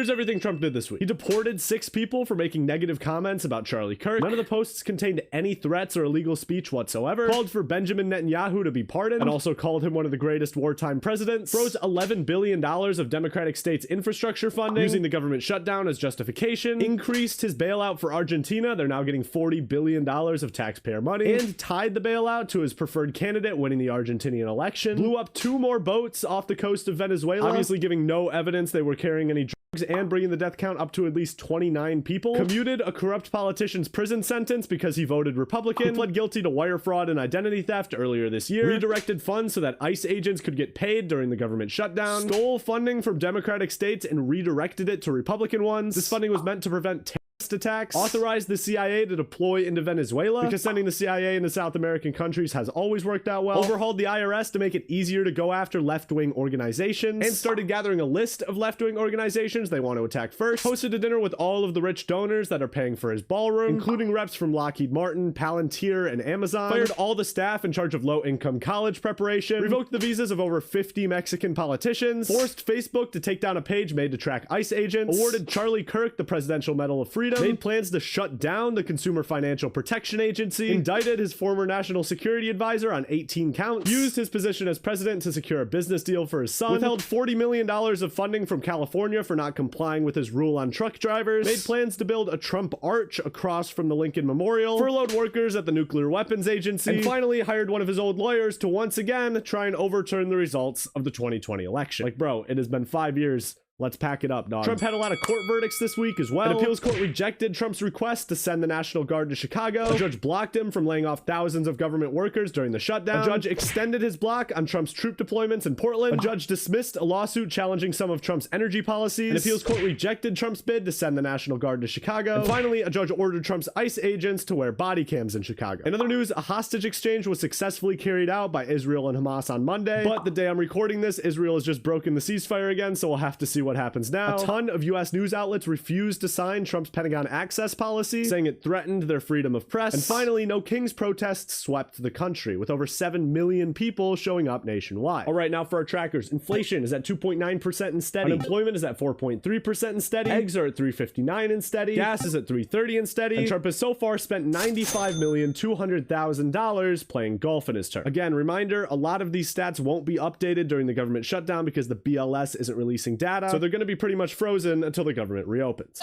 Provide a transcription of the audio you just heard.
Here's everything Trump did this week. He deported 6 people for making negative comments about Charlie Kirk. None of the posts contained any threats or illegal speech whatsoever. Called for Benjamin Netanyahu to be pardoned, and also called him one of the greatest wartime presidents. Froze $11 billion of Democratic states' infrastructure funding, using the government shutdown as justification. Increased his bailout for Argentina. They're now getting $40 billion of taxpayer money. And tied the bailout to his preferred candidate winning the Argentinian election. Blew up 2 more boats off the coast of Venezuela, obviously giving no evidence they were carrying any drugs, and bringing the death count up to at least 29 people. Commuted a corrupt politician's prison sentence because he voted Republican. He pled guilty to wire fraud and identity theft earlier this year. Redirected funds so that ICE agents could get paid during the government shutdown. Stole funding from Democratic states and redirected it to Republican ones. This funding was meant to prevent terrorist attacks. Authorized the CIA to deploy into Venezuela, because sending the CIA into South American countries has always worked out well. Overhauled the IRS to make it easier to go after left-wing organizations, and started gathering a list of left-wing organizations they want to attack first. Hosted a dinner with all of the rich donors that are paying for his ballroom, including reps from Lockheed Martin, Palantir, and Amazon. Fired all the staff in charge of low-income college preparation. Revoked the visas of over 50 Mexican politicians. Forced Facebook to take down a page made to track ICE agents. Awarded Charlie Kirk the Presidential Medal of Freedom. Made plans to shut down the Consumer Financial Protection Agency. Indicted his former national security advisor on 18 counts. Used his position as president to secure a business deal for his son. Withheld $40 million of funding from California for not complying with his rule on truck drivers. Made plans to build a Trump arch across from the Lincoln Memorial. Furloughed workers at the Nuclear Weapons Agency. And finally hired one of his old lawyers to once again try and overturn the results of the 2020 election. Like, bro, it has been 5 years. Let's pack it up, dog. Trump had a lot of court verdicts this week as well. An appeals court rejected Trump's request to send the National Guard to Chicago. A judge blocked him from laying off thousands of government workers during the shutdown. A judge extended his block on Trump's troop deployments in Portland. A judge dismissed a lawsuit challenging some of Trump's energy policies. An appeals court rejected Trump's bid to send the National Guard to Chicago. And finally, a judge ordered Trump's ICE agents to wear body cams in Chicago. In other news, a hostage exchange was successfully carried out by Israel and Hamas on Monday. But the day I'm recording this, Israel has just broken the ceasefire again, so we'll have to see what happens now. A ton of US news outlets refused to sign Trump's Pentagon access policy, saying it threatened their freedom of press. And finally, No Kings protests swept the country, with over 7 million people showing up nationwide. All right, now for our trackers. Inflation is at 2.9% and steady. Unemployment is at 4.3% and steady. Eggs are at $3.59 and steady. Gas is at $3.30 and steady. And Trump has so far spent $95,200,000 playing golf in his term. Again, reminder, a lot of these stats won't be updated during the government shutdown because the BLS isn't releasing data, so they're going to be pretty much frozen until the government reopens.